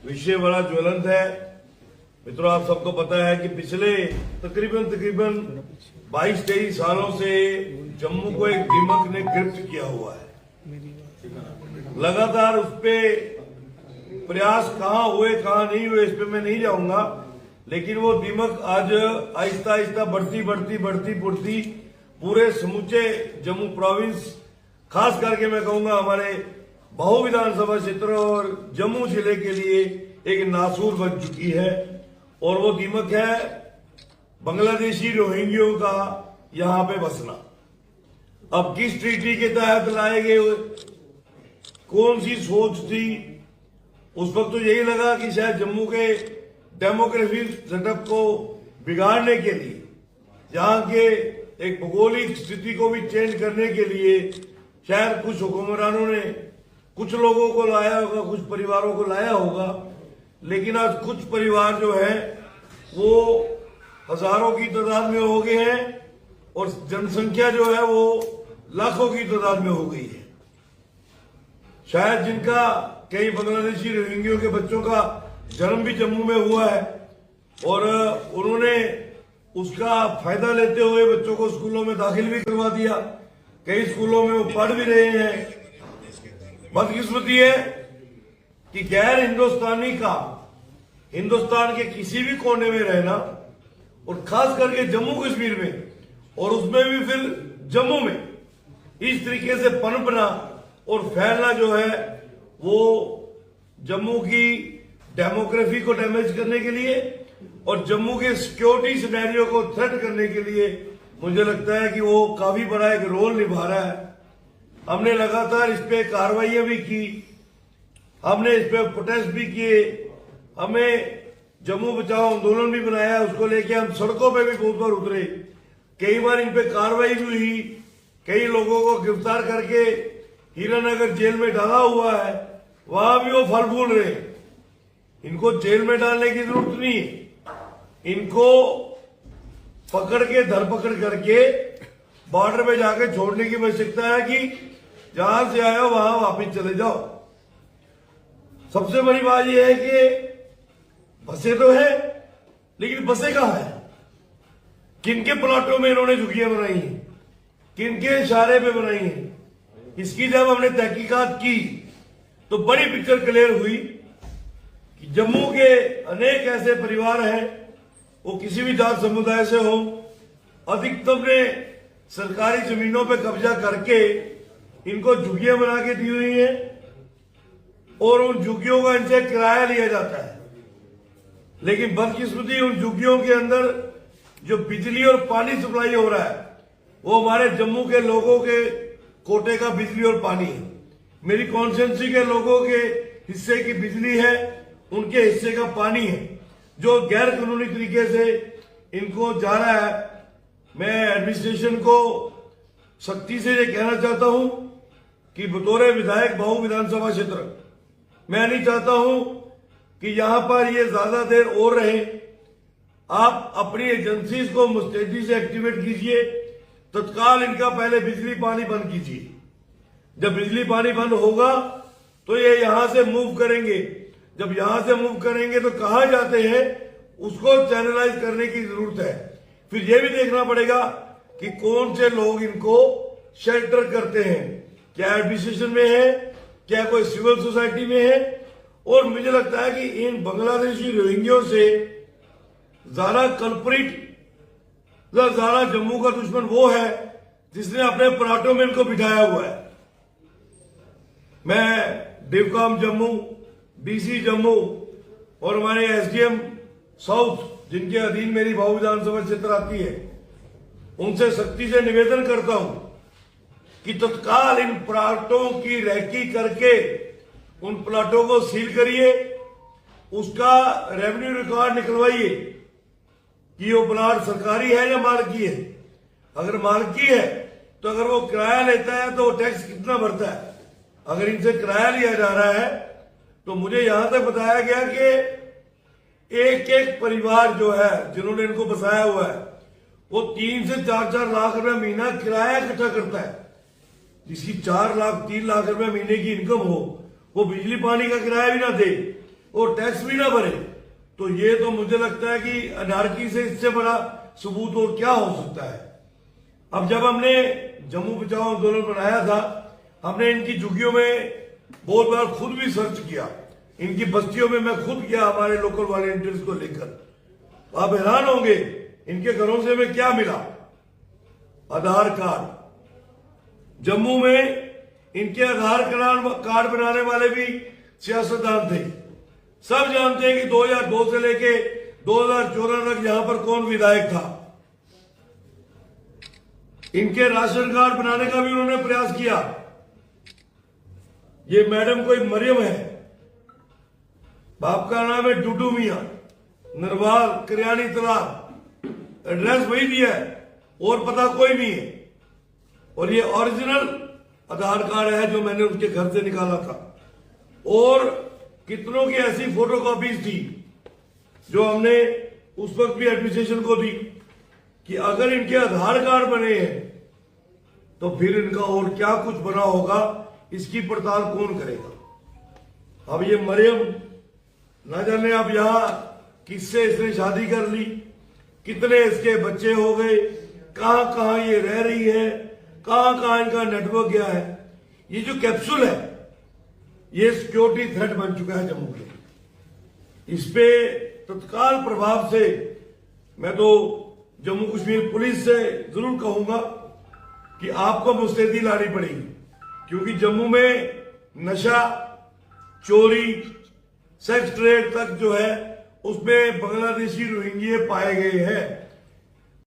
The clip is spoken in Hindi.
विषय बड़ा ज्वलंत है। मित्रों, आप सबको पता है कि पिछले तकरीबन 22-23 सालों से जम्मू को एक दीमक ने गिरफ्त किया हुआ है। लगातार उस पे प्रयास कहाँ हुए कहाँ नहीं हुए इस पे मैं नहीं जाऊंगा, लेकिन वो दीमक आज आहिस्ता आहिस्ता बढ़ती पूरे समूचे जम्मू प्रोविंस, खास करके मैं कहूंगा हमारे बहु विधानसभा क्षेत्र और जम्मू जिले के लिए एक नासूर बन चुकी है। और वो दीमक है बांग्लादेशी रोहिंग्यों का यहां पे बसना। अब किस ट्रीटी के तहत लाए गए, कौन सी सोच थी? उस वक्त तो यही लगा कि शायद जम्मू के डेमोग्राफिक सेटअप को बिगाड़ने के लिए, यहां के एक भौगोलिक स्थिति को भी चेंज करने के लिए शायद कुछ हुक्मरानों ने कुछ लोगों को लाया होगा, कुछ परिवारों को लाया होगा। लेकिन आज कुछ परिवार जो है वो हजारों की तादाद में हो गए हैं और जनसंख्या जो है वो लाखों की तादाद में हो गई है। शायद जिनका कई बांग्लादेशी रोहिंग्यों के बच्चों का जन्म भी जम्मू में हुआ है और उन्होंने उसका फायदा लेते हुए बच्चों को स्कूलों में दाखिल भी करवा दिया। कई स्कूलों में वो पढ़ भी रहे हैं। बदकिस्मती है कि गैर हिंदुस्तानी का हिंदुस्तान के किसी भी कोने में रहना और खास करके जम्मू कश्मीर में, और उसमें भी फिर जम्मू में इस तरीके से पनपना और फैलना जो है वो जम्मू की डेमोग्राफी को डैमेज करने के लिए और जम्मू के सिक्योरिटी सिनेरियो को थ्रेट करने के लिए मुझे लगता है कि वो काफी बड़ा एक रोल निभा रहा है। हमने लगातार इस पे कार्रवाइयां भी की, हमने इस पे प्रोटेस्ट भी किए, हमें जम्मू बचाओ आंदोलन भी बनाया, उसको लेके हम सड़कों पे भी बहुत बार उतरे। कई बार इन पे कार्रवाई भी हुई, कई लोगों को गिरफ्तार करके हीरानगर जेल में डाला हुआ है, वहां भी वो फल फूल रहे। इनको जेल में डालने की जरूरत नहीं है, इनको पकड़ के धरपकड़ करके बॉर्डर पे जाके छोड़ने की आवश्यकता है कि जहां से आए हो वहां वापस चले जाओ। सबसे बड़ी बात यह है कि बसें तो है, लेकिन बसें कहां है? किनके प्लाटों में इन्होंने झुग्गियां बनाई हैं, किनके इशारे पे बनाई हैं? इसकी जब हमने तहकीकात की तो बड़ी पिक्चर क्लियर हुई कि जम्मू के अनेक ऐसे परिवार हैं, वो किसी भी जात समुदाय से हो, अधिकतम ने सरकारी जमीनों पे कब्जा करके इनको झुग्गियां बना के दी हुई हैं और उन झुग्गियों का इनसे किराया लिया जाता है। लेकिन बदकिस्मती उन झुग्गियों के अंदर जो बिजली और पानी सप्लाई हो रहा है वो हमारे जम्मू के लोगों के कोटे का बिजली और पानी है। मेरी कॉन्स्टिट्यूंसी के लोगों के हिस्से की बिजली है, उनके हिस्से का पानी है, जो गैर कानूनी तरीके से इनको जा रहा है। मैं एडमिनिस्ट्रेशन को सख्ती से ये कहना चाहता हूं कि बतौर विधायक बहु विधानसभा क्षेत्र मैं नहीं चाहता हूं कि यहां पर ये ज्यादा देर और रहे। आप अपनी एजेंसीज को मुस्तैदी से एक्टिवेट कीजिए, तत्काल इनका पहले बिजली पानी बंद कीजिए। जब बिजली पानी बंद होगा तो ये यहां से मूव करेंगे, जब यहां से मूव करेंगे तो कहां जाते हैं उसको चैनलाइज करने की जरूरत है। फिर यह भी देखना पड़ेगा कि कौन से लोग इनको शेल्टर करते हैं, क्या एडमिनिस्ट्रेशन में है, क्या कोई सिविल सोसाइटी में है। और मुझे लगता है कि इन बांग्लादेशी रोहिंग्यों से ज्यादा कल्प्रिट, ज्यादा जम्मू का दुश्मन वो है जिसने अपने प्लाटों में इनको बिठाया हुआ है। मैं डिवकॉम जम्मू, डीसी जम्मू और हमारे एसडीएम साउथ जिनके अधीन मेरी बहु विधानसभा क्षेत्र आती है, उनसे सख्ती से निवेदन करता हूं कि तत्काल इन प्लाटों की रैकी करके उन प्लाटों को सील करिए, उसका रेवेन्यू रिकॉर्ड निकलवाइए कि वो प्लाट सरकारी है या मालकी है। अगर मालकी है तो अगर वो किराया लेता है तो वो टैक्स कितना भरता है। अगर इनसे किराया लिया जा रहा है तो मुझे यहां तक बताया गया कि एक एक परिवार जो है जिन्होंने इनको बसाया हुआ है वो 3 से 4 लाख रुपए महीना किराया इकट्ठा करता है। जिसकी 4 लाख 3 लाख रुपए महीने की इनकम हो वो बिजली पानी का किराया भी ना दे, और टैक्स भी ना भरे, तो ये तो मुझे लगता है कि अनारकी से इससे बड़ा सबूत और क्या हो सकता है। अब जब हमने जम्मू बचाओ आंदोलन बनाया था, हमने इनकी झुग्गियों में बहुत बार खुद भी सर्च किया, इनकी बस्तियों में मैं खुद गया हमारे लोकल वॉलंटियर्स को लेकर। आप हैरान होंगे इनके घरों से हमें क्या मिला। आधार कार्ड, जम्मू में इनके आधार कार्ड बनाने वाले भी सियासतदान थे। सब जानते हैं कि 2002 से लेके 2014 तक यहां पर कौन विधायक था। इनके राशन कार्ड बनाने का भी उन्होंने प्रयास किया। ये मैडम कोई मरियम है, बाप का नाम है डूडू मियां, नरवाल करियानी तालाब, एड्रेस वही दिया है और पता कोई नहीं है। और ये ओरिजिनल आधार कार्ड है जो मैंने उसके घर से निकाला था। और कितनों की ऐसी फोटोकॉपीज थी जो हमने उस वक्त भी एडमिनिस्ट्रेशन को दी कि अगर इनके आधार कार्ड बने हैं तो फिर इनका और क्या कुछ बना होगा, इसकी पड़ताल कौन करेगा। अब ये मरियम न जाने अब यहां किससे इसने शादी कर ली, कितने इसके बच्चे हो गए, कहां कहां ये रह रही है, कहां कहां इनका नेटवर्क गया है। ये जो कैप्सूल है ये सिक्योरिटी थ्रेट बन चुका है जम्मू के। इस पे तत्काल प्रभाव से मैं तो जम्मू कश्मीर पुलिस से जरूर कहूंगा कि आपको मुस्तैदी लानी पड़ेगी, क्योंकि जम्मू में नशा, चोरी, सेक्स ट्रेड तक जो है उसमें बांग्लादेशी रोहिंग्या पाए गए हैं।